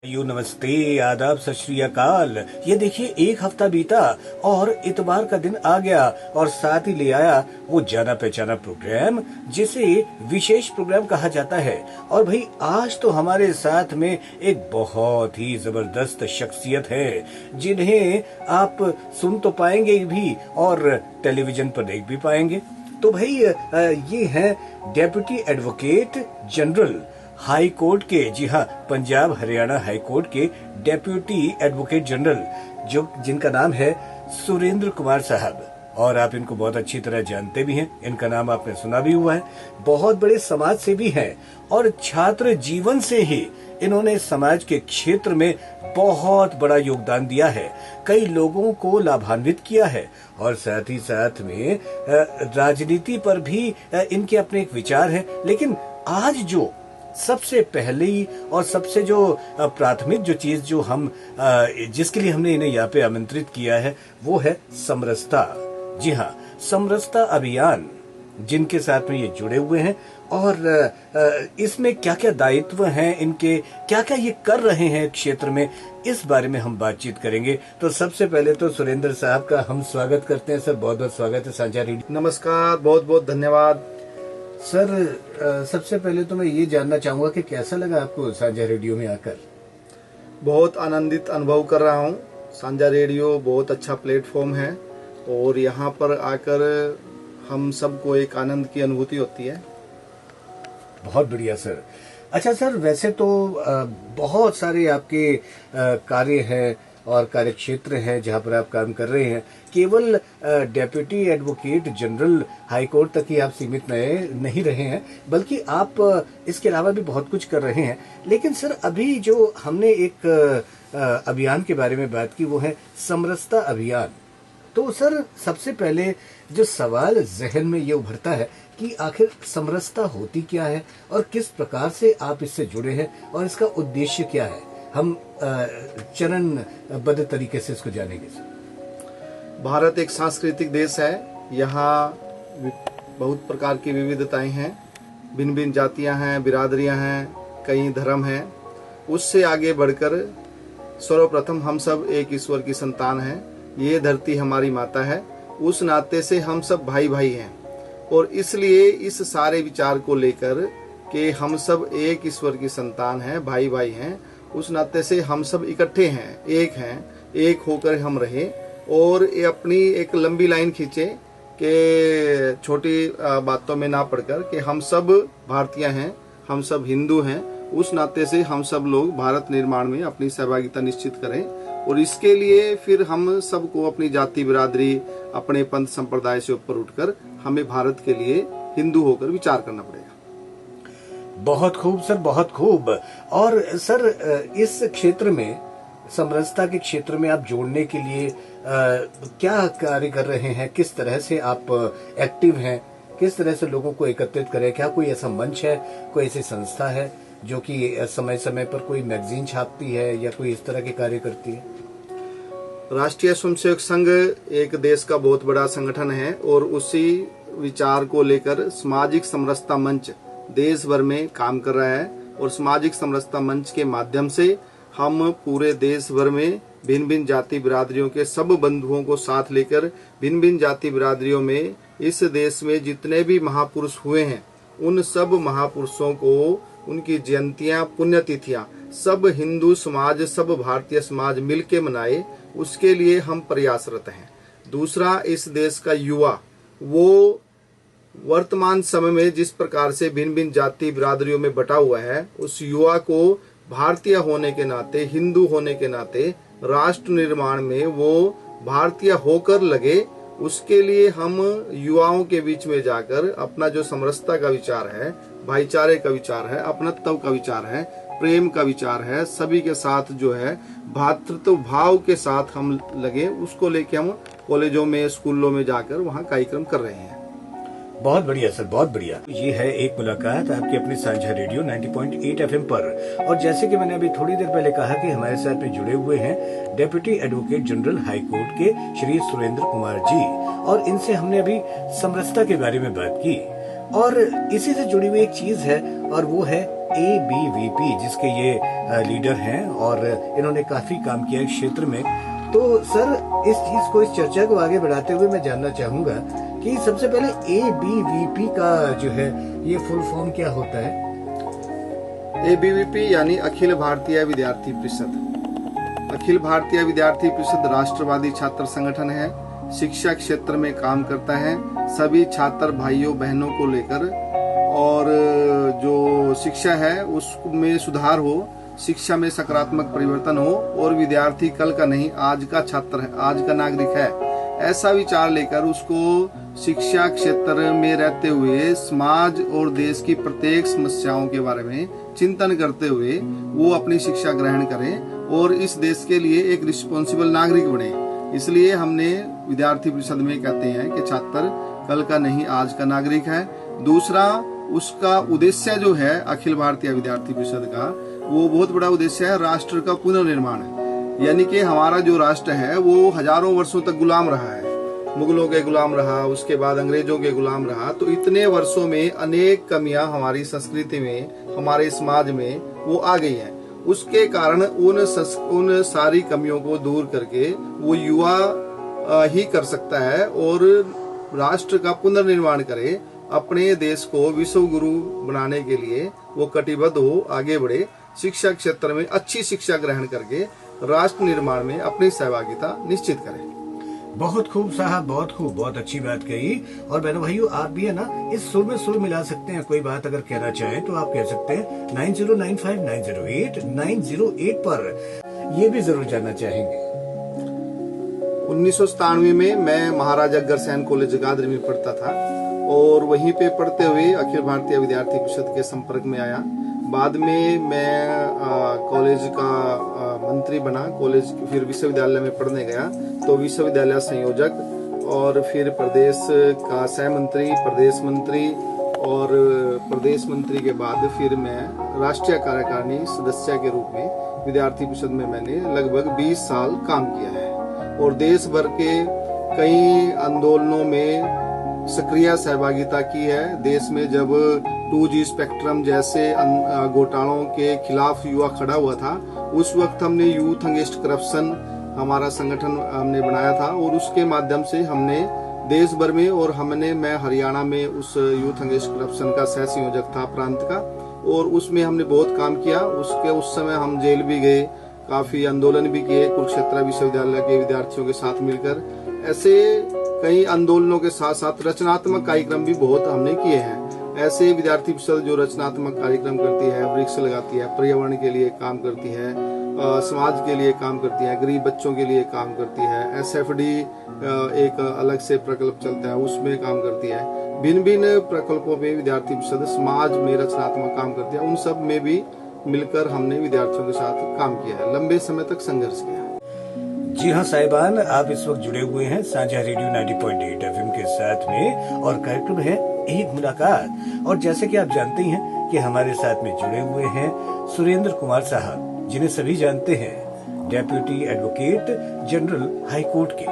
नमस्ते, आदाब, सत श्री अकाल। ये देखिए, एक हफ्ता बीता और इतवार का दिन आ गया और साथ ही ले आया वो जाना पहचाना प्रोग्राम जिसे विशेष प्रोग्राम कहा जाता है। और भाई, आज तो हमारे साथ में एक बहुत ही जबरदस्त शख्सियत है जिन्हें आप सुन तो पाएंगे भी और टेलीविजन पर देख भी पाएंगे। तो भाई, ये है deputy advocate general high court के, जी हाँ, पंजाब हरियाणा हाई कोर्ट के डेप्यूटी एडवोकेट जनरल, जो जिनका नाम है सुरेंद्र कुमार साहब। और आप इनको बहुत अच्छी तरह जानते भी हैं, इनका नाम आपने सुना भी हुआ है। बहुत बड़े समाज सेवी हैं और छात्र जीवन से ही इन्होंने समाज के क्षेत्र में बहुत बड़ा योगदान दिया है, कई लोगों को लाभान्वित किया है और साथ ही साथ में राजनीति पर भी इनके अपने एक विचार हैं। लेकिन आज जो सबसे पहली और सबसे जो प्राथमिक जो चीज जो हम जिसके लिए हमने इन्हें यहाँ पे आमंत्रित किया है वो है समरसता। जी हाँ, समरसता अभियान, जिनके साथ में ये जुड़े हुए हैं और इसमें क्या क्या दायित्व हैं इनके, क्या क्या ये कर रहे हैं क्षेत्र में, इस बारे में हम बातचीत करेंगे। तो सबसे पहले तो सुरेंद्र साहब का हम स्वागत करते हैं। सर, बहुत बहुत स्वागत है साझा रेडियो। नमस्कार, बहुत बहुत धन्यवाद सर। सबसे पहले तो मैं ये जानना चाहूंगा कि कैसा लगा आपको साझा रेडियो में आकर? बहुत आनंदित अनुभव कर रहा हूँ। साझा रेडियो बहुत अच्छा प्लेटफॉर्म है और यहाँ पर आकर हम सबको एक आनंद की अनुभूति होती है। बहुत बढ़िया सर। अच्छा सर, वैसे तो बहुत सारे आपके कार्य हैं और कार्य क्षेत्र है जहां पर आप काम कर रहे हैं। केवल deputy advocate general high court तक ही आप सीमित नहीं रहे हैं, बल्कि आप इसके अलावा भी बहुत कुछ कर रहे हैं। लेकिन सर, अभी जो हमने एक अभियान के बारे में बात की वो है समरसता अभियान। तो सर, सबसे पहले जो सवाल जहन में ये उभरता है कि आखिर समरसता होती क्या है और किस प्रकार से आप इससे जुड़े हैं और इसका उद्देश्य क्या है, हम चरणबद्ध तरीके से इसको जानेंगे सर। भारत एक सांस्कृतिक देश है। यहाँ बहुत प्रकार की विविधताएं हैं, भिन्न भिन्न जातियां हैं, बिरादरियां हैं, कई धर्म हैं। उससे आगे बढ़कर सर्वप्रथम हम सब एक ईश्वर की संतान हैं। ये धरती हमारी माता है, उस नाते से हम सब भाई भाई हैं। और इसलिए इस सारे विचार को लेकर कि हम सब एक ईश्वर की संतान हैं, भाई भाई हैं, उस नाते से हम सब इकट्ठे हैं, एक होकर हम रहे और ये अपनी एक लंबी लाइन खींचे कि छोटी बातों में ना पड़कर कि हम सब भारतीय हैं, हम सब हिंदू हैं। उस नाते से हम सब लोग भारत निर्माण में अपनी सहभागिता निश्चित करें और इसके लिए फिर हम सबको अपनी जाति बिरादरी, अपने पंथ संप्रदाय से ऊपर उठकर हमें भारत के लिए हिंदू होकर विचार करना पड़ेगा। बहुत खूब सर, बहुत खूब। और सर, इस क्षेत्र में, समरसता के क्षेत्र में आप जोड़ने के लिए क्या कार्य कर रहे हैं? किस तरह से आप एक्टिव हैं? किस तरह से लोगों को एकत्रित करें? क्या कोई ऐसा मंच है, कोई ऐसी संस्था है जो कि समय समय पर कोई मैगजीन छापती है या कोई इस तरह के कार्य करती है? राष्ट्रीय स्वयंसेवक संघ एक देश का बहुत बड़ा संगठन है और उसी विचार को लेकर सामाजिक समरसता मंच देश भर में काम कर रहा है। और सामाजिक समरसता मंच के माध्यम से हम पूरे देश भर में भिन्न भिन्न जाति बिरादरियों के सब बंधुओं को साथ लेकर भिन्न भिन्न जाति बिरादरियों में इस देश में जितने भी महापुरुष हुए हैं उन सब महापुरुषों को, उनकी जयंतियां, पुण्यतिथियां सब हिंदू समाज, सब भारतीय समाज मिलके मनाए, उसके लिए हम प्रयासरत हैं। दूसरा, इस देश का युवा वो वर्तमान समय में जिस प्रकार से भिन्न भिन्न जाति बिरादरियों में बटा हुआ है, उस युवा को भारतीय होने के नाते, हिंदू होने के नाते राष्ट्र निर्माण में वो भारतीय होकर लगे, उसके लिए हम युवाओं के बीच में जाकर अपना जो समरसता का विचार है, भाईचारे का विचार है, अपनत्व का विचार है, प्रेम का विचार है, सभी के साथ जो है भातृत्व भाव के साथ हम लगे, उसको लेके हम कॉलेजों में, स्कूलों में जाकर वहाँ कार्यक्रम कर रहे हैं। बहुत बढ़िया सर, बहुत बढ़िया। ये है एक मुलाकात आपकी अपनी साझा रेडियो 90.8 FM पर। और जैसे कि मैंने अभी थोड़ी देर पहले कहा कि हमारे साथ में जुड़े हुए हैं deputy advocate general high court के श्री सुरेंद्र कुमार जी, और इनसे हमने अभी समरसता के बारे में बात की। और इसी से जुड़ी हुई एक चीज है और वो है ABVP जिसके ये लीडर हैं और इन्होंने काफी काम किया इस क्षेत्र में। तो सर इस चर्चा को आगे बढ़ाते हुए मैं जानना चाहूंगा कि सबसे पहले ABVP का जो है ये फुल फॉर्म क्या होता है? ABVP यानी अखिल भारतीय विद्यार्थी परिषद। अखिल भारतीय विद्यार्थी परिषद राष्ट्रवादी छात्र संगठन है, शिक्षा क्षेत्र में काम करता है, सभी छात्र भाइयों बहनों को लेकर, और जो शिक्षा है उसमें सुधार हो, शिक्षा में सकारात्मक परिवर्तन हो और विद्यार्थी कल का नहीं आज का छात्र है, आज का नागरिक है, ऐसा विचार लेकर उसको शिक्षा क्षेत्र में रहते हुए समाज और देश की प्रत्येक समस्याओं के बारे में चिंतन करते हुए वो अपनी शिक्षा ग्रहण करें और इस देश के लिए एक रिस्पॉन्सिबल नागरिक बने। इसलिए हमने विद्यार्थी परिषद में कहते हैं कि छात्र कल का नहीं आज का नागरिक है। दूसरा, उसका उद्देश्य जो है अखिल भारतीय विद्यार्थी परिषद का, वो बहुत बड़ा उद्देश्य है राष्ट्र का पुनर्निर्माण है। यानी कि हमारा जो राष्ट्र है वो हजारों वर्षों तक गुलाम रहा है, मुगलों के गुलाम रहा, उसके बाद अंग्रेजों के गुलाम रहा। तो इतने वर्षों में अनेक कमियां हमारी संस्कृति में, हमारे समाज में वो आ गई हैं। उसके कारण उन सारी कमियों को दूर करके वो युवा ही कर सकता है और राष्ट्र का पुनर्निर्माण करे, अपने देश को विश्व गुरु बनाने के लिए वो कटिबद्ध हो, आगे बढ़े, शिक्षा क्षेत्र में अच्छी शिक्षा ग्रहण करके राष्ट्र निर्माण में अपनी सहभागिता निश्चित करें। बहुत खूब साहब, बहुत खूब, बहुत अच्छी बात कही। और बहनों भाइयों, आप भी है ना इस सुर में सुर मिला सकते हैं। कोई बात अगर कहना चाहें तो आप कह सकते हैं 9095908908 पर। ये भी जरूर जानना चाहेंगे। 1997 में मैं महाराजा अग्रसेन कॉलेज जगाधरी में पढ़ता था और वहीं पे पढ़ते हुए अखिल भारतीय विद्यार्थी परिषद के संपर्क में आया। बाद में मैं कॉलेज का मंत्री बना, कॉलेज फिर विश्वविद्यालय में पढ़ने गया तो विश्वविद्यालय संयोजक और फिर प्रदेश का सह मंत्री, प्रदेश मंत्री, और प्रदेश मंत्री के बाद फिर मैं राष्ट्रीय कार्यकारिणी सदस्य के रूप में विद्यार्थी परिषद में मैंने लगभग 20 साल काम किया है और देश भर के कई आंदोलनों में सक्रिय सहभागिता की है। देश में जब 2G स्पेक्ट्रम जैसे घोटालों के खिलाफ युवा खड़ा हुआ था, उस वक्त हमने यूथ अगेंस्ट करप्शन हमारा संगठन हमने बनाया था और उसके माध्यम से हमने देश भर में, और मैं हरियाणा में उस यूथ अगेंस्ट करप्शन का सह संयोजक था प्रांत का, और उसमें हमने बहुत काम किया। उस समय हम जेल भी गए, काफी आंदोलन भी किए कुरुक्षेत्र विश्वविद्यालय के विद्यार्थियों के साथ मिलकर। ऐसे कई आंदोलनों के साथ साथ रचनात्मक कार्यक्रम भी बहुत हमने किए हैं। ऐसे विद्यार्थी परिषद जो रचनात्मक कार्यक्रम करती है, वृक्ष लगाती है, पर्यावरण के लिए काम करती है, समाज के लिए काम करती है, गरीब बच्चों के लिए काम करती है, SFD एक अलग से प्रकल्प चलता है उसमें काम करती है। भिन्न भिन्न प्रकल्पों में विद्यार्थी परिषद समाज में रचनात्मक काम करती है। उन सब में भी मिलकर हमने विद्यार्थियों के साथ काम किया है, लंबे समय तक संघर्ष किया है। जी हाँ साहिबान, आप इस वक्त जुड़े हुए हैं साझा रेडियो 90.8 FM के साथ में और कार्यक्रम है एक मुलाकात। और जैसे कि आप जानते हैं कि हमारे साथ में जुड़े हुए हैं सुरेंद्र कुमार साहब, जिन्हें सभी जानते हैं, deputy advocate general high court के।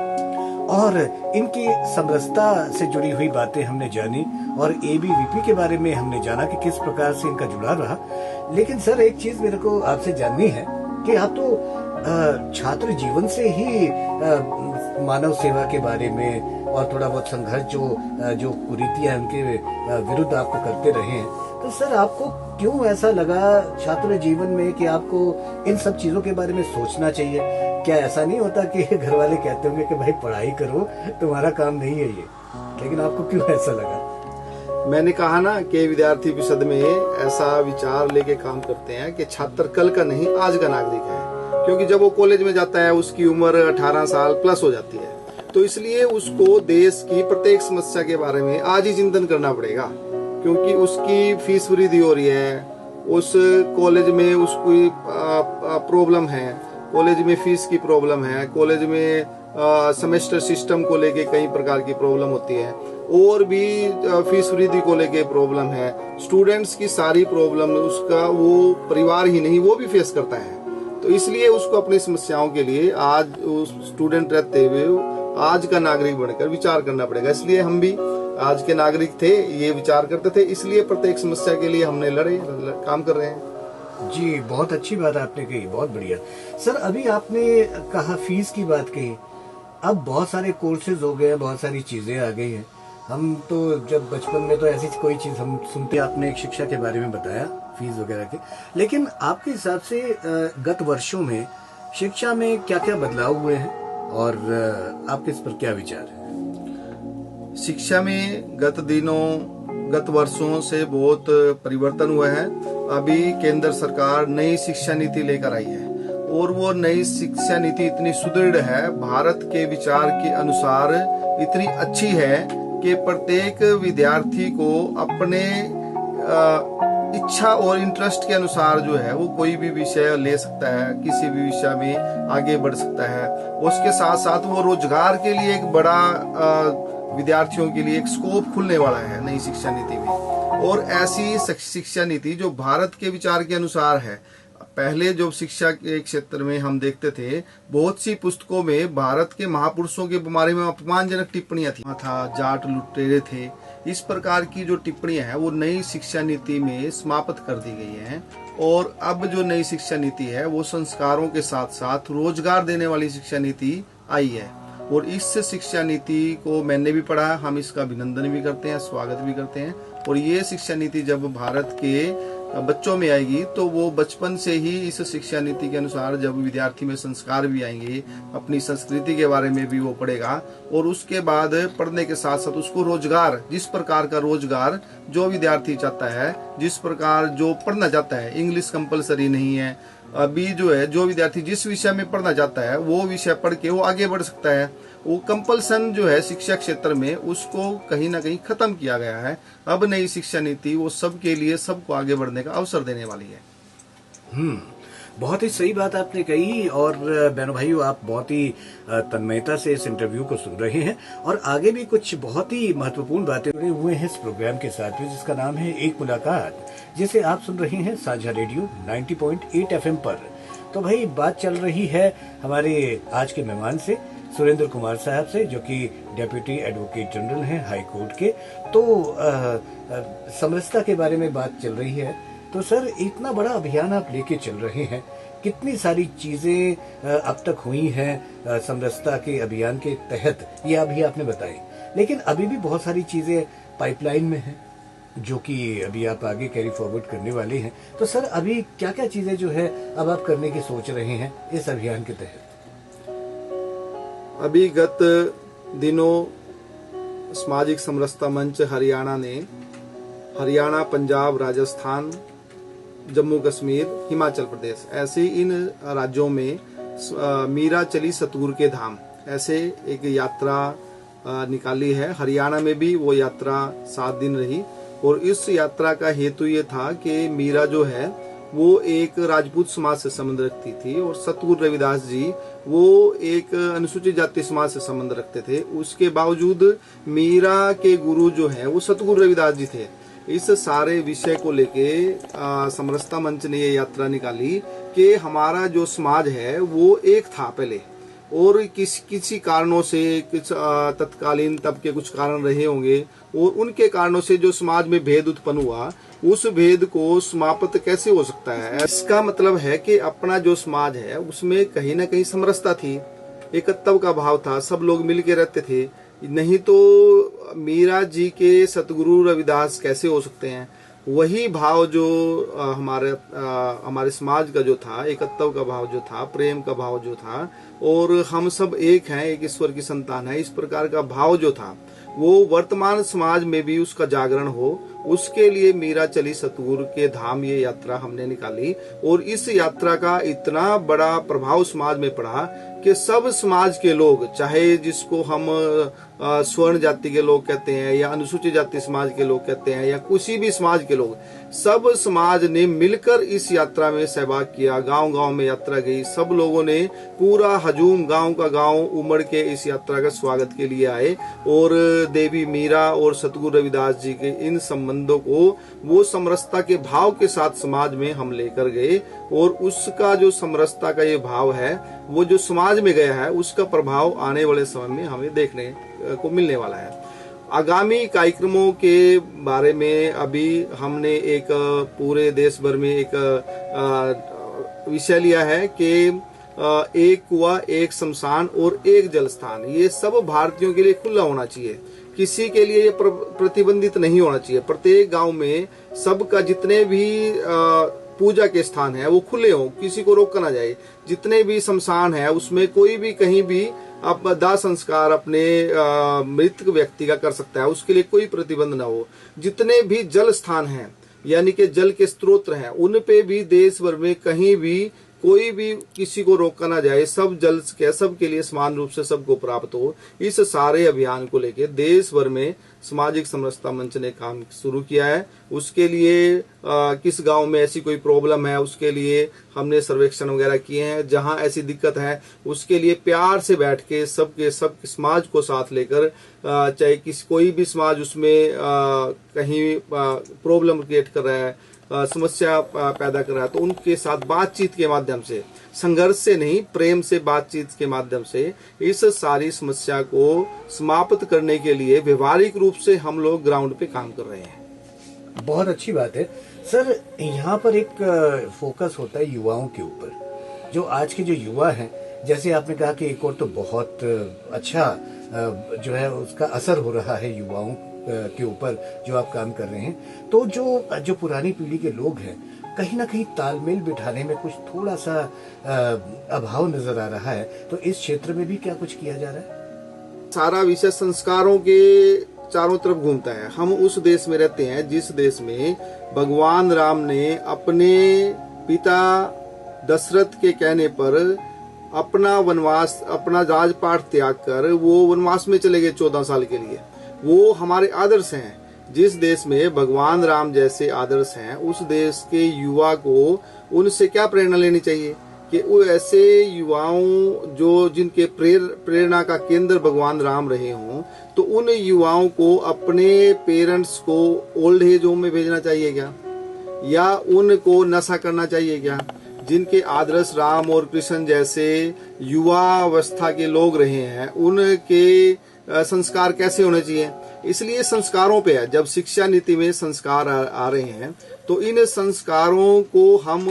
और इनकी समरसता से जुड़ी हुई बातें हमने जानी और ABVP के बारे में हमने जाना कि किस प्रकार से इनका जुड़ाव रहा। लेकिन सर एक चीज मेरे को आपसे जाननी है कि आप तो छात्र जीवन से ही मानव सेवा के बारे में और थोड़ा बहुत संघर्ष जो कुरीतियां उनके विरुद्ध आपको करते रहे हैं, तो सर आपको क्यों ऐसा लगा छात्र जीवन में कि आपको इन सब चीजों के बारे में सोचना चाहिए? क्या ऐसा नहीं होता कि घर वाले कहते होंगे कि भाई पढ़ाई करो, तुम्हारा काम नहीं है ये, लेकिन आपको क्यों ऐसा लगा? मैंने कहा ना कि विद्यार्थी परिषद में ऐसा विचार लेके काम करते हैं कि छात्र कल का नहीं आज का नागरिक है, क्योंकि जब वो कॉलेज में जाता है उसकी उम्र 18 साल प्लस हो जाती है, तो इसलिए उसको देश की प्रत्येक समस्या के बारे में आज ही चिंतन करना पड़ेगा, क्योंकि उसकी फीस वृद्धि हो रही है, उस कॉलेज में उसकी प्रॉब्लम है, कॉलेज में फीस की प्रॉब्लम है, कॉलेज में सेमेस्टर सिस्टम को लेके कई प्रकार की प्रॉब्लम होती है, और भी फीस वृद्धि को लेके प्रॉब्लम है। स्टूडेंट्स की सारी प्रॉब्लम उसका वो परिवार ही नहीं वो भी फेस करता है, तो इसलिए उसको अपनी समस्याओं के लिए आज स्टूडेंट रहते हुए आज का नागरिक बनकर विचार करना पड़ेगा। इसलिए हम भी आज के नागरिक थे, ये विचार करते थे, इसलिए प्रत्येक समस्या के लिए हमने काम कर रहे हैं। जी, बहुत अच्छी बात आपने कही, बहुत बढ़िया। सर, अभी आपने कहा फीस की बात कही, अब बहुत सारे कोर्सेज हो गए हैं, बहुत सारी चीजें आ गई हैं। हम तो जब बचपन में तो ऐसी कोई चीज हम सुनते, आपने एक शिक्षा के बारे में बताया फीस वगैरह के, लेकिन आपके हिसाब से गत वर्षों में शिक्षा में क्या क्या बदलाव हुए हैं और आपके इस पर क्या विचार है? शिक्षा में गत वर्षों से बहुत परिवर्तन हुआ है। अभी केंद्र सरकार नई शिक्षा नीति लेकर आई है और वो नई शिक्षा नीति इतनी सुदृढ़ है, भारत के विचार के अनुसार इतनी अच्छी है कि प्रत्येक विद्यार्थी को अपने इच्छा और इंटरेस्ट के अनुसार जो है वो कोई भी विषय ले सकता है, किसी भी विषय में आगे बढ़ सकता है। उसके साथ साथ वो रोजगार के लिए एक बड़ा विद्यार्थियों के लिए एक स्कोप खुलने वाला है नई शिक्षा नीति में। और ऐसी शिक्षा नीति जो भारत के विचार के अनुसार है। पहले जो शिक्षा के क्षेत्र में हम देखते थे, बहुत सी पुस्तकों में भारत के महापुरुषों के बारे में अपमानजनक टिप्पणियां थी, जाट लुटेरे थे। इस प्रकार की जो टिप्पणियां हैं वो नई शिक्षा नीति में समाप्त कर दी गई हैं। और अब जो नई शिक्षा नीति है वो संस्कारों के साथ साथ रोजगार देने वाली शिक्षा नीति आई है। और इस शिक्षा नीति को मैंने भी पढ़ा, हम इसका अभिनंदन भी करते हैं, स्वागत भी करते हैं। और ये शिक्षा नीति जब भारत के बच्चों में आएगी तो वो बचपन से ही इस शिक्षा नीति के अनुसार जब विद्यार्थी में संस्कार भी आएंगे, अपनी संस्कृति के बारे में भी वो पढ़ेगा। और उसके बाद पढ़ने के साथ साथ उसको रोजगार, जिस प्रकार का रोजगार जो विद्यार्थी चाहता है, जिस प्रकार जो पढ़ना चाहता है, इंग्लिश कंपलसरी नहीं है। अभी जो है जो विद्यार्थी जिस विषय में पढ़ना चाहता है वो विषय पढ़ के वो आगे बढ़ सकता है। वो कंपल्सन जो है शिक्षा क्षेत्र में उसको कहीं ना कहीं खत्म किया गया है। अब नई शिक्षा नीति वो सबके लिए, सबको आगे बढ़ने का अवसर देने वाली है। बहुत ही सही बात आपने कही। और बहनों भाइयों, आप बहुत ही तन्मयता से इस इंटरव्यू को सुन रहे हैं और आगे भी कुछ बहुत ही महत्वपूर्ण बातें जुड़े हुए हैं इस प्रोग्राम के साथ में, जिसका नाम है एक मुलाकात, जिसे आप सुन रहे हैं साझा रेडियो 90.8 FM पर। तो भाई, बात चल रही है हमारे आज के मेहमान से, सुरेंद्र कुमार साहब से, जो कि डेप्यूटी एडवोकेट जनरल हैं हाई कोर्ट के। तो समरसता के बारे में बात चल रही है। तो सर, इतना बड़ा अभियान आप लेके चल रहे हैं, कितनी सारी चीजें अब तक हुई हैं समरसता के अभियान के तहत, ये अभी आपने बताई, लेकिन अभी भी बहुत सारी चीजें पाइपलाइन में हैं जो कि अभी आप आगे कैरी फॉरवर्ड करने वाले हैं। तो सर, अभी क्या क्या चीजें जो है अब आप करने की सोच रहे हैं इस अभियान के तहत? अभी गत दिनों सामाजिक समरसता मंच हरियाणा ने हरियाणा, पंजाब, राजस्थान, जम्मू कश्मीर, हिमाचल प्रदेश, ऐसे इन राज्यों में मीरा चली सतगुरु के धाम ऐसे एक यात्रा निकाली है। हरियाणा में भी वो यात्रा 7 दिन रही। और इस यात्रा का हेतु ये था कि मीरा जो है वो एक राजपूत समाज से संबंध रखती थी और सतगुरु रविदास जी वो एक अनुसूचित जाति समाज से संबंध रखते थे। उसके बावजूद मीरा के गुरु जो है वो सतगुरु रविदास जी थे। इस सारे विषय को लेके समरसता मंच ने ये यात्रा निकाली कि हमारा जो समाज है वो एक था पहले, और किसी कारणों से कुछ तत्कालीन तब के कुछ कारण रहे होंगे और उनके कारणों से जो समाज में भेद उत्पन्न हुआ, उस भेद को समाप्त कैसे हो सकता है। इसका मतलब है कि अपना जो समाज है उसमें कहीं ना कहीं समरसता थी, एकत्व का भाव था, सब लोग मिलके रहते थे। नहीं तो मीरा जी के सतगुरु रविदास कैसे हो सकते हैं। वही भाव जो हमारे समाज का जो था, एकत्व का भाव जो था, प्रेम का भाव जो था, और हम सब एक हैं, एक ईश्वर की संतान है, इस प्रकार का भाव जो था वो वर्तमान समाज में भी उसका जागरण हो, उसके लिए मीरा चली सतगुरु के धाम ये यात्रा हमने निकाली। और इस यात्रा का इतना बड़ा प्रभाव समाज में पड़ा कि सब समाज के लोग, चाहे जिसको हम स्वर्ण जाति के लोग कहते हैं या अनुसूचित जाति समाज के लोग कहते हैं या किसी भी समाज के लोग, सब समाज ने मिलकर इस यात्रा में सहभाग किया। गांव गांव में यात्रा गई, सब लोगों ने पूरा हजूम गांव का गांव उमड़ के इस यात्रा का स्वागत के लिए आए और देवी मीरा और सतगुरु रविदास जी के इन संबंधों को वो समरसता के भाव के साथ समाज में हम लेकर गए। और उसका जो समरसता का ये भाव है वो जो समाज में गया है उसका प्रभाव आने वाले समय में हमें देखने को मिलने वाला है। आगामी कार्यक्रमों के बारे में अभी हमने एक पूरे देश भर में एक विषय लिया है कि एक कुआं, एक शमशान और एक जल स्थान, ये सब भारतीयों के लिए खुला होना चाहिए। किसी के लिए ये प्रतिबंधित नहीं होना चाहिए। प्रत्येक गांव में सबका जितने भी पूजा के स्थान है वो खुले हों, किसी को रोका ना जाए। जितने भी शमशान है उसमें कोई भी कहीं भी आप दाह संस्कार अपने मृतक व्यक्ति का कर सकता है, उसके लिए कोई प्रतिबंध ना हो। जितने भी जल स्थान हैं यानी कि जल के स्रोत हैं, उन पे भी देश भर में कहीं भी कोई भी किसी को रोका ना जाए। सब जल के सबके लिए समान रूप से सबको प्राप्त हो। इस सारे अभियान को लेकर देश भर में सामाजिक समरसता मंच ने काम शुरू किया है। उसके लिए किस गांव में ऐसी कोई प्रॉब्लम है उसके लिए हमने सर्वेक्षण वगैरह किए हैं। जहां ऐसी दिक्कत है उसके लिए प्यार से बैठ के सब समाज को साथ लेकर, चाहे कोई भी समाज उसमें कहीं प्रॉब्लम क्रिएट कर रहा है, समस्या पैदा कर रहा है, तो उनके साथ बातचीत के माध्यम से, संघर्ष से नहीं प्रेम से बातचीत के माध्यम से इस सारी समस्या को समाप्त करने के लिए व्यवहारिक रूप से हम लोग ग्राउंड पे काम कर रहे हैं। बहुत अच्छी बात है सर। यहाँ पर एक फोकस होता है युवाओं के ऊपर। जो आज के जो युवा हैं, जैसे आपने कहा कि एक और तो बहुत अच्छा जो है उसका असर हो रहा है युवाओं के ऊपर जो आप काम कर रहे हैं, तो जो पुरानी पीढ़ी के लोग हैं कहीं ना कहीं तालमेल बिठाने में कुछ थोड़ा सा अभाव नजर आ रहा है। तो इस क्षेत्र में भी क्या कुछ किया जा रहा है? सारा विषय संस्कारों के चारों तरफ घूमता है। हम उस देश में रहते हैं जिस देश में भगवान राम ने अपने पिता दशरथ के कहने पर अपना वनवास, अपना राजपाट त्याग कर वो वनवास में चले गए 14 साल के लिए। वो हमारे आदर्श हैं। जिस देश में भगवान राम जैसे आदर्श हैं उस देश के युवा को उनसे क्या प्रेरणा लेनी चाहिए कि वो ऐसे युवाओं जो जिनके प्रेरणा का केंद्र भगवान राम रहे हों, तो उन युवाओं को अपने पेरेंट्स को ओल्ड एज होम में भेजना चाहिए क्या, या उनको नशा करना चाहिए क्या? जिनके आदर्श राम और कृष्ण जैसे युवा अवस्था के लोग रहे हैं उनके संस्कार कैसे होने चाहिए? इसलिए संस्कारों पे है। जब शिक्षा नीति में संस्कार आ रहे हैं तो इन संस्कारों को हम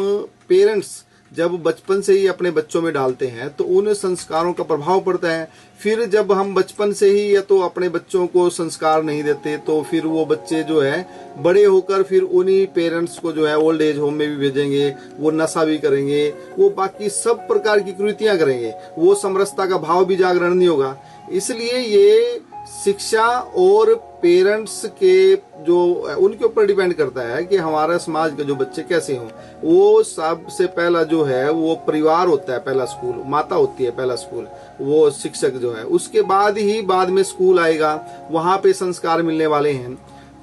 पेरेंट्स जब बचपन से ही अपने बच्चों में डालते हैं तो उन संस्कारों का प्रभाव पड़ता है। फिर जब हम बचपन से ही या तो अपने बच्चों को संस्कार नहीं देते तो फिर वो बच्चे जो है बड़े होकर फिर उन्हीं पेरेंट्स को जो है ओल्ड एज होम में भी भेजेंगे, वो नशा भी करेंगे, वो बाकी सब प्रकार की कृतियां करेंगे, वो समरसता का भाव भी जागरण नहीं होगा। इसलिए ये शिक्षा और पेरेंट्स के जो उनके ऊपर डिपेंड करता है कि हमारा समाज के जो बच्चे कैसे हों। वो सबसे पहला जो है वो परिवार होता है, पहला स्कूल, माता होती है पहला स्कूल, वो शिक्षक जो है, उसके बाद ही बाद में स्कूल आएगा, वहां पे संस्कार मिलने वाले हैं।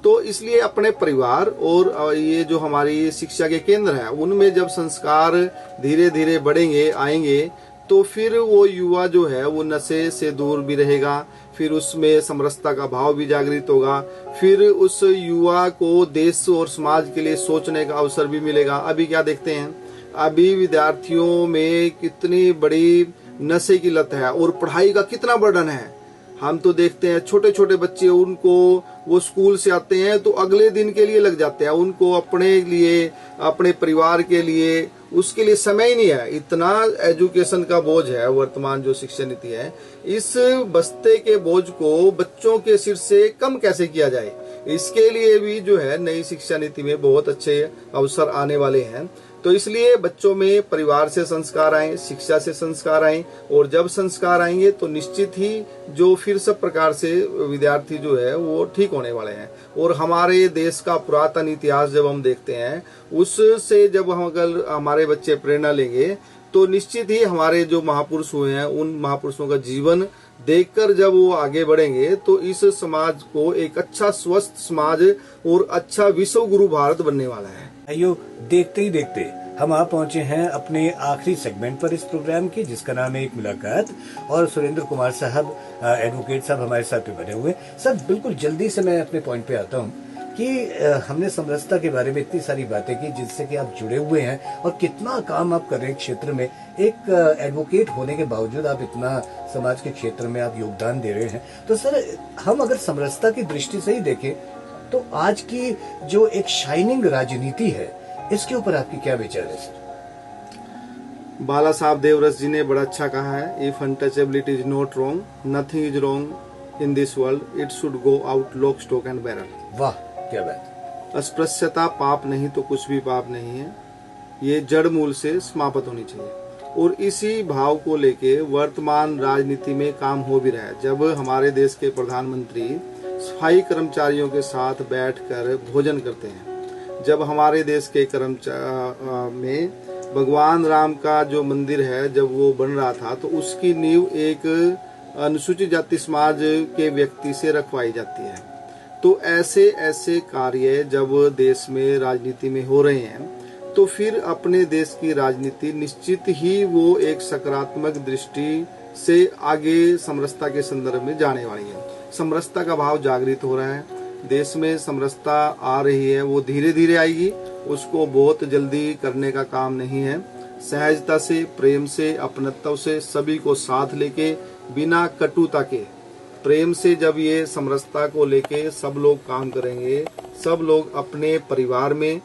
तो इसलिए अपने परिवार और ये जो हमारी शिक्षा के केंद्र है उनमें जब संस्कार धीरे धीरे बढ़ेंगे, आएंगे, तो फिर वो युवा जो है वो नशे से दूर भी रहेगा, फिर उसमें समरसता का भाव भी जागृत होगा, फिर उस युवा को देश और समाज के लिए सोचने का अवसर भी मिलेगा। अभी क्या देखते हैं, अभी विद्यार्थियों में कितनी बड़ी नशे की लत है और पढ़ाई का कितना बर्डन है। हम तो देखते हैं छोटे छोटे बच्चे, उनको वो स्कूल से आते हैं तो अगले दिन के लिए लग जाते हैं, उनको अपने लिए, अपने परिवार के लिए, उसके लिए समय ही नहीं है। इतना एजुकेशन का बोझ है वर्तमान जो शिक्षा नीति है। इस बस्ते के बोझ को बच्चों के सिर से कम कैसे किया जाए, इसके लिए भी जो है नई शिक्षा नीति में बहुत अच्छे अवसर आने वाले हैं। तो इसलिए बच्चों में परिवार से संस्कार आए, शिक्षा से संस्कार आए, और जब संस्कार आएंगे तो निश्चित ही जो फिर सब प्रकार से विद्यार्थी जो है वो ठीक होने वाले हैं। और हमारे देश का पुरातन इतिहास जब हम देखते हैं, उससे जब हम अगर हमारे बच्चे प्रेरणा लेंगे तो निश्चित ही हमारे जो महापुरुष हुए हैं उन महापुरुषों का जीवन देखकर जब वो आगे बढ़ेंगे तो इस समाज को एक अच्छा स्वस्थ समाज और अच्छा विश्व गुरु भारत बनने वाला है। आइयो, देखते ही देखते हम आ पहुंचे हैं अपने आखिरी सेगमेंट पर इस प्रोग्राम की, जिसका नाम है एक मुलाकात। और सुरेंद्र कुमार साहब, एडवोकेट साहब हमारे साथ पे बने हुए। सर, बिल्कुल जल्दी से मैं अपने पॉइंट पे आता हूं कि हमने समरसता के बारे में इतनी सारी बातें की जिससे कि आप जुड़े हुए हैं और कितना काम आप कर रहे हैं क्षेत्र में। एक एडवोकेट होने के बावजूद आप इतना समाज के क्षेत्र में आप योगदान दे रहे हैं। तो सर, हम अगर समरसता की दृष्टि से ही देखें तो आज की जो एक शाइनिंग राजनीति है, इसके ऊपर आपकी क्या विचार है सर? बाला साहब देवरस जी ने बड़ा अच्छा कहा है, if untouchability is not wrong, nothing is wrong in this world, it should go out lock stock and barrel. वाह, क्या बात। अस्पृश्यता पाप नहीं तो कुछ भी पाप नहीं है, ये जड़ मूल से समाप्त होनी चाहिए। और इसी भाव को लेके वर्तमान राजनीति में काम हो भी रहा है। जब हमारे देश के प्रधानमंत्री सफाई कर्मचारियों के साथ बैठकर भोजन करते हैं, जब हमारे देश के में भगवान राम का जो मंदिर है जब वो बन रहा था तो उसकी नींव एक अनुसूचित जाति समाज के व्यक्ति से रखवाई जाती है। तो ऐसे ऐसे कार्य जब देश में राजनीति में हो रहे हैं तो फिर अपने देश की राजनीति निश्चित ही वो एक सकारात्मक दृष्टि से आगे समरसता के संदर्भ में जाने वाली है। समरसता का भाव जागृत हो रहा है, देश में समरसता आ रही है, वो धीरे धीरे आएगी, उसको बहुत जल्दी करने का काम नहीं है। सहजता से, प्रेम से, अपनत्व से सभी को साथ लेके, बिना कटुता के, प्रेम से जब ये समरसता को लेके सब लोग काम करेंगे, सब लोग अपने परिवार में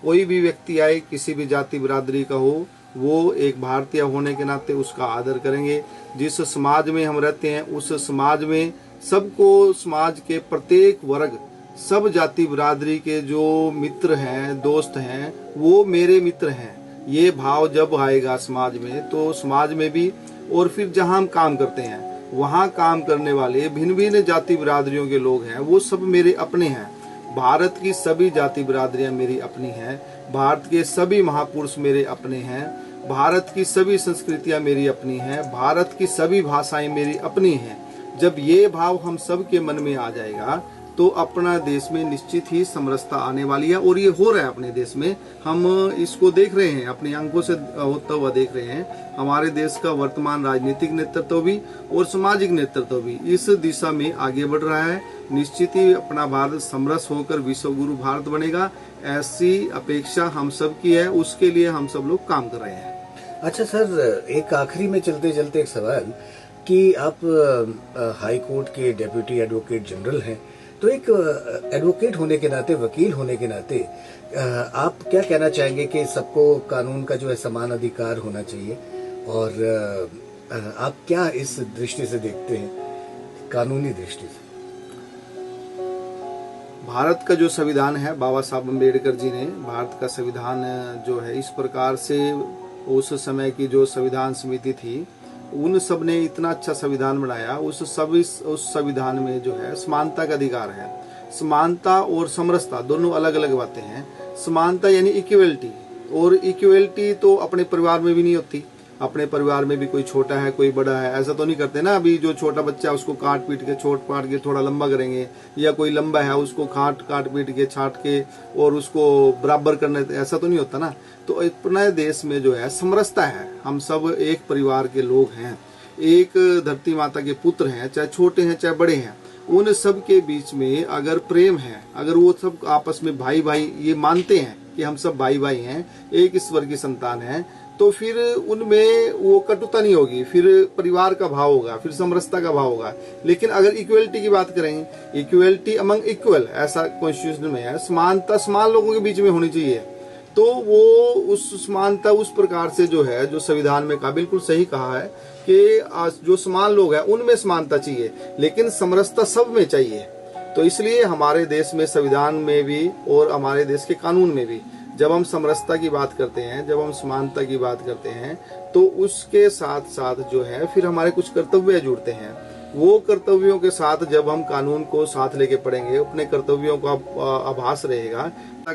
कोई भी व्यक्ति आए, किसी भी जाति बिरादरी का हो, वो एक भारतीय होने के नाते उसका आदर करेंगे। जिस समाज में हम रहते हैं उस समाज में सबको, समाज के प्रत्येक वर्ग, सब जाति बिरादरी के जो मित्र हैं, दोस्त हैं, वो मेरे मित्र हैं। ये भाव जब आएगा समाज में तो समाज में भी, और फिर जहां हम काम करते हैं वहां काम करने वाले भिन्न भिन्न जाति बिरादरियों के लोग हैं, वो सब मेरे अपने हैं। भारत की सभी जाति बिरादरियां मेरी अपनी हैं, भारत के सभी महापुरुष मेरे अपने हैं, भारत की सभी संस्कृतियां मेरी अपनी हैं, भारत की सभी भाषाएं मेरी अपनी हैं। जब ये भाव हम सब के मन में आ जाएगा तो अपना देश में निश्चित ही समरसता आने वाली है। और ये हो रहा है अपने देश में, हम इसको देख रहे हैं, अपनी आंखों से होता हुआ देख रहे हैं। हमारे देश का वर्तमान राजनीतिक नेतृत्व भी और सामाजिक नेतृत्व भी इस दिशा में आगे बढ़ रहा है। निश्चित ही अपना भारत समरस होकर विश्व गुरु भारत बनेगा, ऐसी अपेक्षा हम सब की है, उसके लिए हम सब लोग काम कर रहे हैं। अच्छा सर, एक आखिरी में चलते चलते एक सवाल कि आप हाई कोर्ट के डेप्यूटी एडवोकेट जनरल हैं, तो एक एडवोकेट होने के नाते, वकील होने के नाते आप क्या कहना चाहेंगे कि सबको कानून का जो है समान अधिकार होना चाहिए, और आप क्या इस दृष्टि से देखते हैं, कानूनी दृष्टि से? भारत का जो संविधान है, बाबा साहब अम्बेडकर जी ने भारत का संविधान जो है इस प्रकार से, उस समय की जो संविधान समिति थी उन सब ने इतना अच्छा संविधान बनाया। उस संविधान में जो है समानता का अधिकार है। समानता और समरसता दोनों अलग अलग बातें हैं। समानता यानी इक्वलिटी, और इक्वलिटी तो अपने परिवार में भी नहीं होती। अपने परिवार में भी कोई छोटा है कोई बड़ा है, ऐसा तो नहीं करते ना। अभी जो छोटा बच्चा है उसको काट पीट के, छोट पाट के थोड़ा लंबा करेंगे, या कोई लंबा है उसको काट पीट के, छाट के और उसको बराबर करने, ऐसा तो नहीं होता ना। तो अपने देश में जो है समरसता है, हम सब एक परिवार के लोग हैं, एक धरती माता के पुत्र हैं, चाहे छोटे हैं चाहे बड़े हैं। उन सब के बीच में अगर प्रेम है, अगर वो सब आपस में भाई भाई ये मानते हैं कि हम सब भाई भाई हैं, एक ईश्वर की संतान है, तो फिर उनमें वो कटुता नहीं होगी, फिर परिवार का भाव होगा, फिर समरसता का भाव होगा। लेकिन अगर इक्वलिटी की बात करें, इक्वलिटी अमंग इक्वल, ऐसा कॉन्स्टिट्यूशन में है, समानता समान लोगों के बीच में होनी चाहिए। तो वो उस समानता उस प्रकार से जो है, जो संविधान में कहा, बिल्कुल सही कहा है कि जो समान लोग हैं उनमें समानता चाहिए, लेकिन समरसता सब में चाहिए। तो इसलिए हमारे देश में संविधान में भी और हमारे देश के कानून में भी जब हम समरसता की बात करते हैं, जब हम समानता की बात करते हैं, तो उसके साथ साथ जो है फिर हमारे कुछ कर्तव्य जुड़ते हैं। वो कर्तव्यों के साथ जब हम कानून को साथ लेके पढ़ेंगे, अपने कर्तव्यों का आभास रहेगा,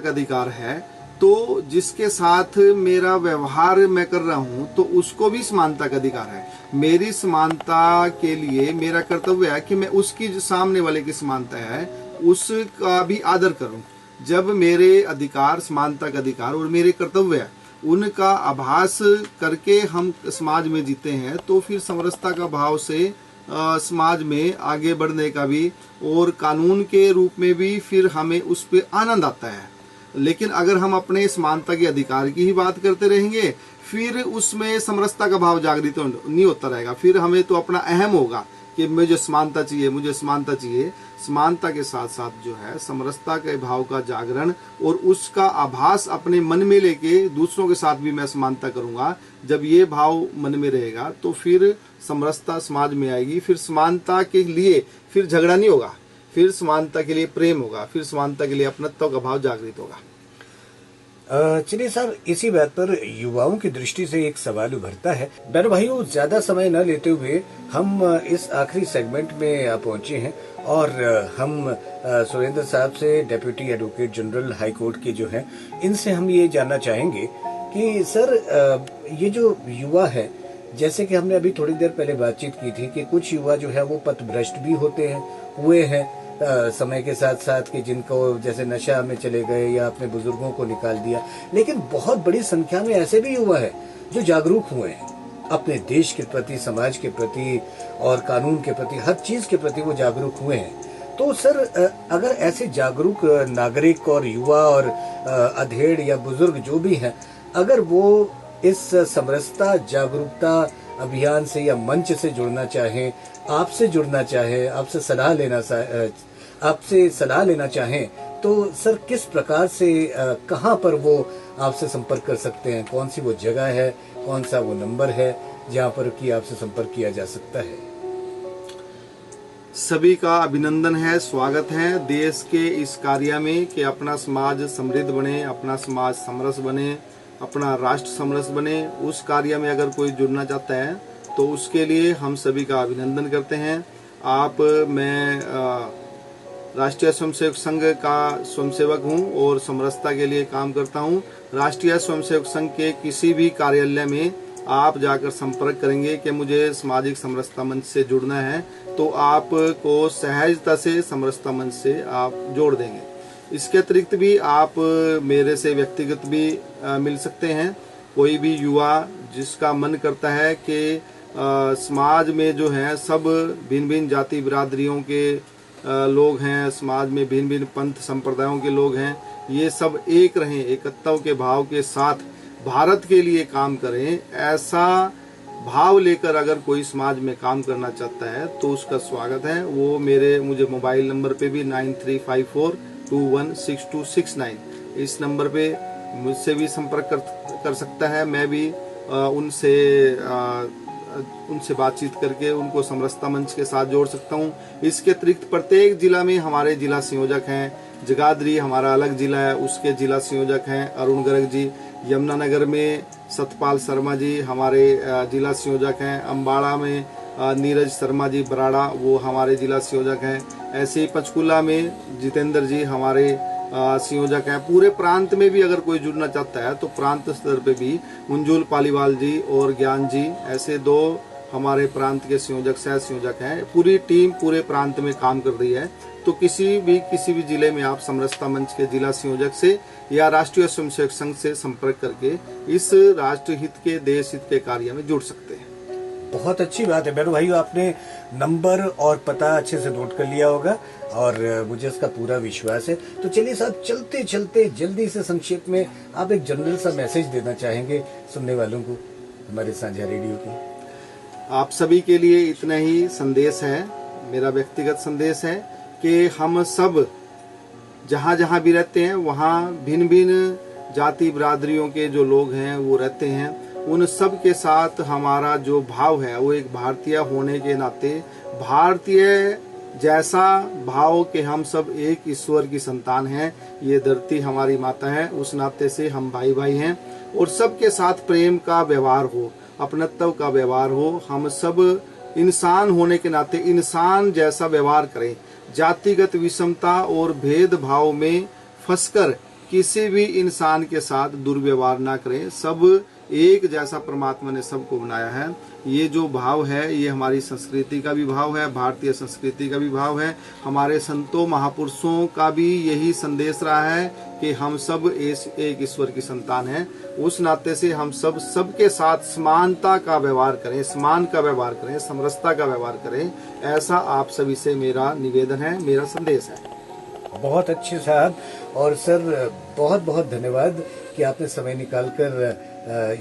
अधिकार है, तो जिसके साथ मेरा व्यवहार मैं कर रहा हूं तो उसको भी समानता का अधिकार है। मेरी समानता के लिए मेरा कर्तव्य है कि मैं उसकी जो सामने वाले की समानता है उसका भी आदर करूं। जब मेरे अधिकार, समानता का अधिकार और मेरे कर्तव्य उनका आभास करके हम समाज में जीते हैं, तो फिर समरसता का भाव से समाज में आगे बढ़ने का भी और कानून के रूप में भी फिर हमें उस पर आनंद आता है। लेकिन अगर हम अपने समानता के अधिकार की ही बात करते रहेंगे फिर उसमें समरसता का भाव जागृत नहीं होता रहेगा। फिर हमें तो अपना अहम होगा कि मुझे समानता चाहिए, मुझे समानता चाहिए। समानता के साथ साथ जो है समरसता के भाव का जागरण और उसका आभास अपने मन में लेके दूसरों के साथ भी मैं समानता करूंगा। जब ये भाव मन में रहेगा तो फिर समरसता समाज में आएगी। फिर समानता के लिए फिर झगड़ा नहीं होगा, फिर समानता के लिए प्रेम होगा, फिर समानता के लिए अपनत्व का भाव जागृत होगा। चलिए सर, इसी बात पर युवाओं की दृष्टि से एक सवाल उभरता है। बहनों भाइयों, ज्यादा समय न लेते हुए हम इस आखिरी सेगमेंट में पहुंचे हैं और हम सुरेंद्र साहब से, deputy advocate general high court के जो हैं, इनसे हम ये जानना चाहेंगे कि सर ये जो युवा है, जैसे कि हमने अभी थोड़ी देर पहले बातचीत की थी कि कुछ युवा जो है वो पथभ्रष्ट भी हुए हैं समय के साथ साथ, कि जिनको जैसे नशा में चले गए या अपने बुजुर्गों को निकाल दिया। लेकिन बहुत बड़ी संख्या में ऐसे भी युवा है जो जागरूक हुए हैं अपने देश के प्रति, समाज के प्रति और कानून के प्रति, हर चीज के प्रति वो जागरूक हुए हैं। तो सर अगर ऐसे जागरूक नागरिक और युवा और अधेड़ या बुजुर्ग जो भी हैं, अगर वो इस समरसता जागरूकता अभियान से या मंच से जुड़ना चाहें, आपसे जुड़ना चाहें, आपसे सलाह लेना चाहें, तो सर किस प्रकार से कहां पर वो आपसे संपर्क कर सकते हैं? कौन सी वो जगह है, कौन सा वो नंबर है जहां पर कि आपसे संपर्क किया जा सकता है? सभी का अभिनंदन है, स्वागत है देश के इस कार्य में कि अपना समाज समृद्ध बने, अपना समाज समरस बने, अपना राष्ट्र समरस बने। उस कार्य में अगर कोई जुड़ना चाहता है तो उसके लिए हम सभी का अभिनंदन करते हैं। मैं राष्ट्रीय स्वयंसेवक संघ का स्वयंसेवक हूं और समरसता के लिए काम करता हूं। राष्ट्रीय स्वयंसेवक संघ के किसी भी कार्यालय में आप जाकर संपर्क करेंगे कि मुझे सामाजिक समरसता मंच से जुड़ना है, तो आपको सहजता से समरसता मंच से आप जोड़ देंगे। इसके अतिरिक्त भी आप मेरे से व्यक्तिगत भी मिल सकते हैं। कोई भी युवा जिसका मन करता है कि समाज में जो है सब भिन्न भिन्न जाति बिरादरियों के लोग हैं, समाज में भिन्न भिन्न पंथ संप्रदायों के लोग हैं, ये सब एक रहें, एकत्व के भाव के साथ भारत के लिए काम करें, ऐसा भाव लेकर अगर कोई समाज में काम करना चाहता है तो उसका स्वागत है। वो मुझे मोबाइल नंबर पे भी 9354216269 इस नंबर पे मुझसे भी संपर्क कर सकता है। मैं भी उनसे बातचीत करके उनको समरसता मंच के साथ जोड़ सकता हूं। इसके अतिरिक्त प्रत्येक जिला में हमारे जिला संयोजक हैं। जगाधरी हमारा अलग जिला है, उसके जिला संयोजक हैं अरुण गर्ग जी। यमुनानगर में सतपाल शर्मा जी हमारे जिला संयोजक हैं। अम्बाड़ा में नीरज शर्मा जी बराड़ा, वो हमारे जिला संयोजक हैं। ऐसे ही पंचकुला में जितेंद्र जी हमारे संयोजक हैं। पूरे प्रांत में भी अगर कोई जुड़ना चाहता है तो प्रांत स्तर पे भी मंजूल पालीवाल जी और ज्ञान जी, ऐसे 2 हमारे प्रांत के संयोजक सह संयोजक हैं। पूरी टीम पूरे प्रांत में काम कर रही है। तो किसी भी जिले में आप समरसता मंच के जिला संयोजक से या राष्ट्रीय स्वयंसेवक संघ से संपर्क करके इस राष्ट्र हित के, देश हित के कार्य में जुड़ सकते हैं। बहुत अच्छी बात है बहनों भाइयों, आपने नंबर और पता अच्छे से नोट कर लिया होगा और मुझे इसका पूरा विश्वास है। तो चलिए साहब, चलते चलते जल्दी से संक्षेप में आप एक जनरल सा मैसेज देना चाहेंगे सुनने वालों को हमारे साझा रेडियो की? आप सभी के लिए इतना ही संदेश है, मेरा व्यक्तिगत संदेश है कि हम सब जहाँ जहाँ भी रहते हैं वहाँ भिन्न भिन्न जाति बिरादरियों के जो लोग हैं वो रहते हैं। उन सब के साथ हमारा जो भाव है वो एक भारतीय होने के नाते, भारतीय जैसा भाव कि हम सब एक ईश्वर की संतान हैं, ये धरती हमारी माता है, उस नाते से हम भाई भाई हैं। और सबके साथ प्रेम का व्यवहार हो, अपनत्व का व्यवहार हो। हम सब इंसान होने के नाते इंसान जैसा व्यवहार करें। जातिगत विषमता और भेदभाव में फंसकर किसी भी इंसान के साथ दुर्व्यवहार ना करें। सब एक जैसा परमात्मा ने सबको बनाया है। ये जो भाव है ये हमारी संस्कृति का भी भाव है, भारतीय संस्कृति का भी भाव है। हमारे संतों महापुरुषों का भी यही संदेश रहा है कि हम सब एक ईश्वर की संतान हैं। उस नाते से हम सबके साथ समानता का व्यवहार करें, समान का व्यवहार करें, समरसता का व्यवहार करें। ऐसा आप सभी से मेरा निवेदन है, मेरा संदेश है। बहुत अच्छे साहब। और सर बहुत बहुत धन्यवाद कि आपने समय निकालकर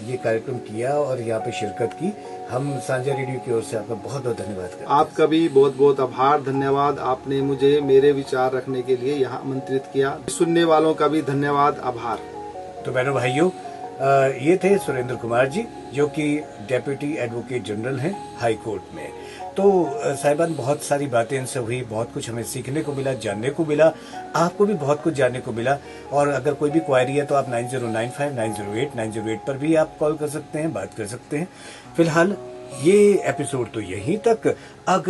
ये कार्यक्रम किया और यहाँ पे शिरकत की। हम सांझा रेडियो की ओर से आपका बहुत बहुत धन्यवाद करते हैं। आपका भी बहुत बहुत आभार, धन्यवाद। आपने मुझे मेरे विचार रखने के लिए यहाँ आमंत्रित किया। सुनने वालों का भी धन्यवाद, आभार। तो बहनों भाइयों, ये थे सुरेंद्र कुमार जी, जो कि डेप्यूटी एडवोकेट जनरल हैं हाई कोर्ट में। तो साहिबान, बहुत सारी बातें इनसे हुई, बहुत कुछ हमें सीखने को मिला, जानने को मिला, आपको भी बहुत कुछ जानने को मिला। और अगर कोई भी क्वायरी है तो आप 9095908908 पर भी आप कॉल कर सकते हैं, बात कर सकते हैं। फिलहाल ये एपिसोड तो यहीं तक। अगले